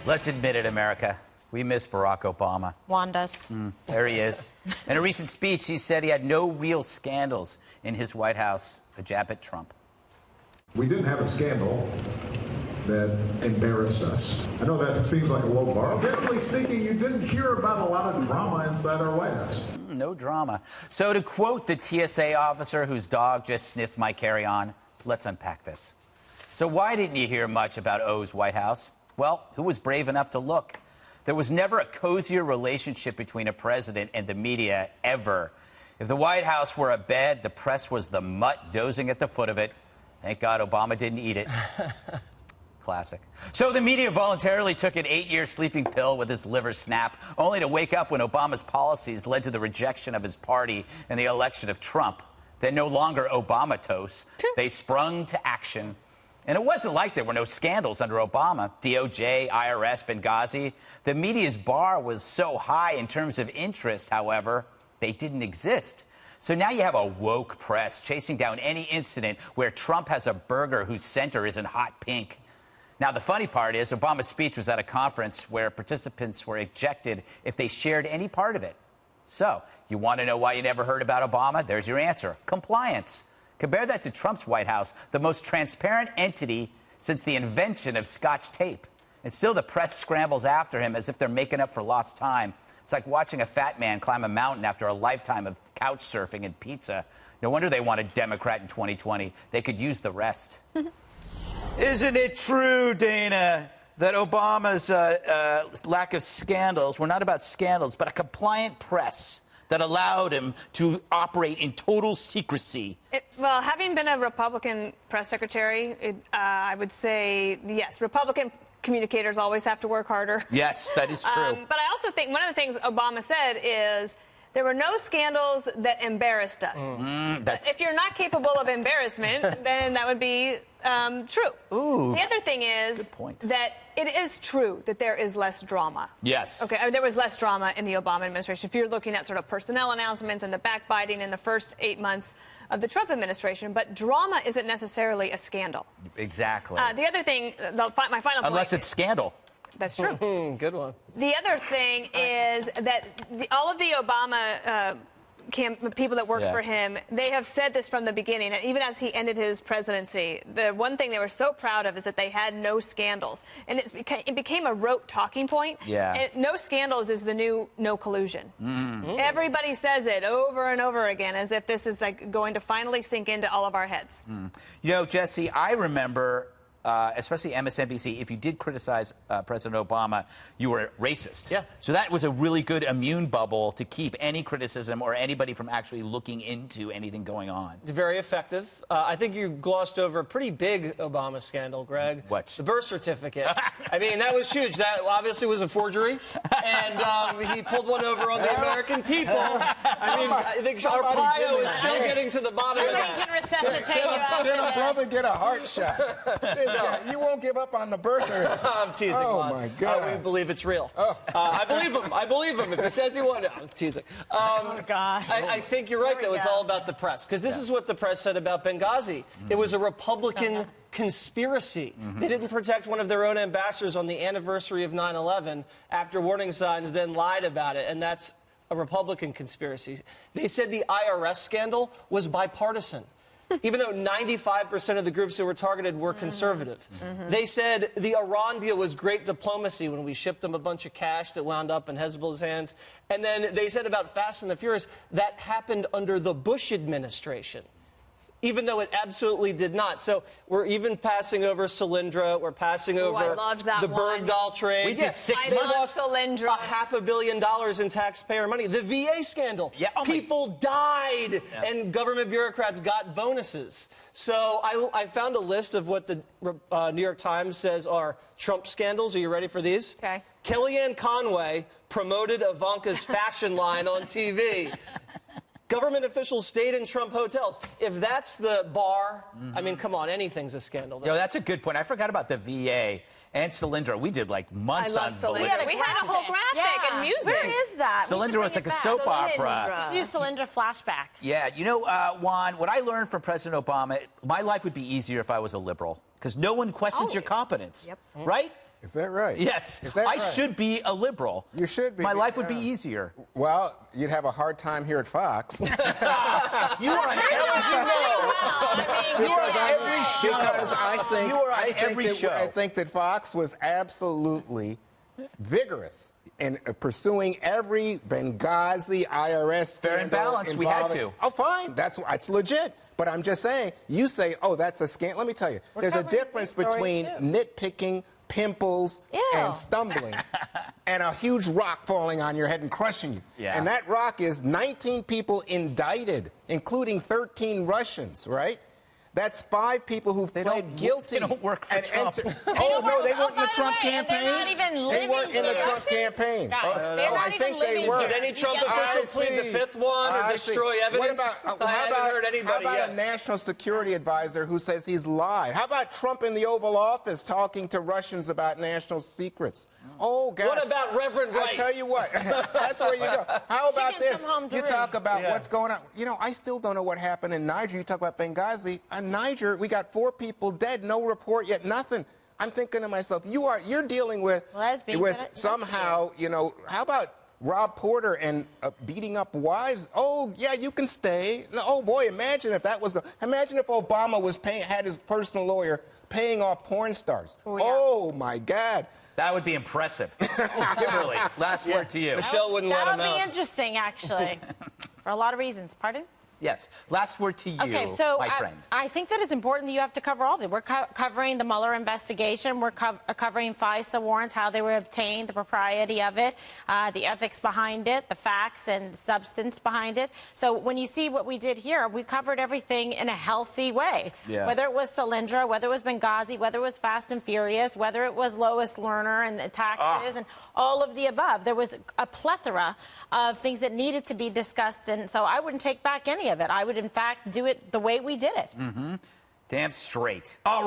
Let's admit it, America. We miss Barack Obama. Juan does. There he is. In a recent speech, he said he had no real scandals in his White House, a jab at Trump. We didn't have a scandal that embarrassed us. I know that seems like a low bar. Generally speaking, you didn't hear about a lot of drama inside our White House. No drama. So to quote the TSA officer whose dog just sniffed my carry-on, let's unpack this. So why didn't you hear much about O's White House? Well, who was brave enough to look? There was never a cozier relationship between a president and the media, ever. If the White House were a bed, the press was the mutt dozing at the foot of it. Thank God Obama didn't eat it. Classic. So the media voluntarily took an 8-year sleeping pill with his liver snap, only to wake up when Obama's policies led to the rejection of his party and the election of Trump. They're no longer Obama-tos. They sprung to action. And it wasn't like there were no scandals under Obama. DOJ, IRS, Benghazi. The media's bar was so high in terms of interest, however, they didn't exist. So now you have a woke press chasing down any incident where Trump has a burger whose center isn't hot pink. Now, the funny part is Obama's speech was at a conference where participants were ejected if they shared any part of it. So, you want to know why you never heard about Obama? There's your answer. Compliance. Compare that to Trump's White House, the most transparent entity since the invention of Scotch tape. And still the press scrambles after him as if they're making up for lost time. It's like watching a fat man climb a mountain after a lifetime of couch surfing and pizza. No wonder they want a Democrat in 2020. They could use the rest. Isn't it true, Dana, that Obama's lack of scandals were not about scandals, but a compliant press that allowed him to operate in total secrecy? Well, having been a Republican press secretary, I would say, yes, Republican communicators always have to work harder. Yes, that is true. But I also think one of the things Obama said is there were no scandals that embarrassed us. If you're not capable of embarrassment, then that would be true. Ooh, the other thing is that it is true that there is less drama. Yes. Okay, there was less drama in the Obama administration. If you're looking at sort of personnel announcements and the backbiting in the first 8 months of the Trump administration, but drama isn't necessarily a scandal. Exactly. The other thing, my final point. Unless it's scandal. That's true. Good one. The other thing is that all of the Obama people that worked for him, they have said this from the beginning, and even as he ended his presidency, the one thing they were so proud of is that they had no scandals. And it became a rote talking point. Yeah. And no scandals is the new no collusion. Everybody says it over and over again as if this is like going to finally sink into all of our heads. You know, Jesse, I remember especially MSNBC, if you did criticize President Obama, you were racist. Yeah. So that was a really good immune bubble to keep any criticism or anybody from actually looking into anything going on. It's very effective. I think you glossed over a pretty big Obama scandal, Greg. What? The birth certificate. I mean, that was huge. That obviously was a forgery. And he pulled one over on the American people. I mean, I think our Arpaio is still getting to the bottom of that. Can resuscitate you after Can a that. brother get a heart shot? You won't give up on the birthday. I'm teasing. Oh, Lon. my God. We believe it's real. I believe him. I believe him. If he says he won, no, I'm teasing. Oh, gosh. I think you're right, There though. we It's go. all about the press. Because this is what the press said about Benghazi. It was a Republican conspiracy. They didn't protect one of their own ambassadors on the anniversary of 9/11 after warning signs, then lied about it. And that's a Republican conspiracy. They said the IRS scandal was bipartisan. Even though 95% of the groups that were targeted were conservative. They said the Iran deal was great diplomacy when we shipped them a bunch of cash that wound up in Hezbollah's hands. And then they said about Fast and the Furious, that happened under the Bush administration, even though it absolutely did not. So we're even passing over Solyndra. We're passing over I loved that the one. Bergdahl trade. We did 6 I months. love Solyndra. $500 million in taxpayer money. The VA scandal. Yeah. Oh, people died, and government bureaucrats got bonuses. So I found a list of what the New York Times says are Trump scandals. Are you ready for these? Okay. Kellyanne Conway promoted Ivanka's fashion line on TV. Government officials stayed in Trump hotels. If that's the bar, I mean, come on, anything's a scandal. You know, that's a good point. I forgot about the VA and Solyndra. We did like months I on love Solyndra. Solyndra. We had a whole graphic and music. Where is that? We should Solyndra bring was like it a back. soap opera. We should do Solyndra flashback. Yeah, you know, Juan, what I learned from President Obama, my life would be easier if I was a liberal, because no one questions your competence, right? Is that right? Yes. Is that I right? should be a liberal. You should be. My life would be easier. Well, you'd have a hard time here at Fox. You are on every show. Because I think You are on every show. I think that Fox was absolutely vigorous in pursuing every Benghazi IRS Fair and scandal balanced, we had involving- to. Oh, fine. It's legit. But I'm just saying, you say, oh, that's a scandal. Let me tell you, there's a covering difference big stories, between too. nitpicking, pimples, Ew. and stumbling, and a huge rock falling on your head and crushing you. Yeah. And that rock is 19 people indicted, including 13 Russians, right? That's 5 people who've pled guilty. They don't work for Trump. Oh, no, they weren't in the by Trump way, and campaign. they're not even They living weren't in the here. Trump Russians? campaign. Guys, they're Oh, not I even think they living were. here. Did any Trump You get- official plead the see. 5th one or I destroy see. evidence? What about, I haven't heard anybody how about yet. a national security advisor who says he's lied? How about Trump in the Oval Office talking to Russians about national secrets? Oh, gosh. What about Reverend Wright? I tell you what, that's where you go. How about Chickens this? come home to You roost. talk about what's going on. You know, I still don't know what happened in Niger. You talk about Benghazi. In Niger, we got 4 people dead, no report yet, nothing. I'm thinking to myself, you're dealing with Lesbians with that are- somehow, you know, how about Rob Porter and beating up wives? Oh, yeah, you can stay. No, oh, boy, imagine if that was... Imagine if Obama was had his personal lawyer paying off porn stars. Oh, yeah. Oh my God. That would be impressive. Kimberly, last word to you. Michelle wouldn't let him That would be out. interesting, actually, for a lot of reasons. Pardon? Yes, last word to you, Okay, so my friend. I think that it's important that you have to cover all of it. We're covering the Mueller investigation. We're covering FISA warrants, how they were obtained, the propriety of it, the ethics behind it, the facts and substance behind it. So when you see what we did here, we covered everything in a healthy way. Yeah. Whether it was Solyndra, whether it was Benghazi, whether it was Fast and Furious, whether it was Lois Lerner and the taxes and all of the above. There was a plethora of things that needed to be discussed, and so I wouldn't take back any of it. I would, in fact, do it the way we did it. Damn straight. All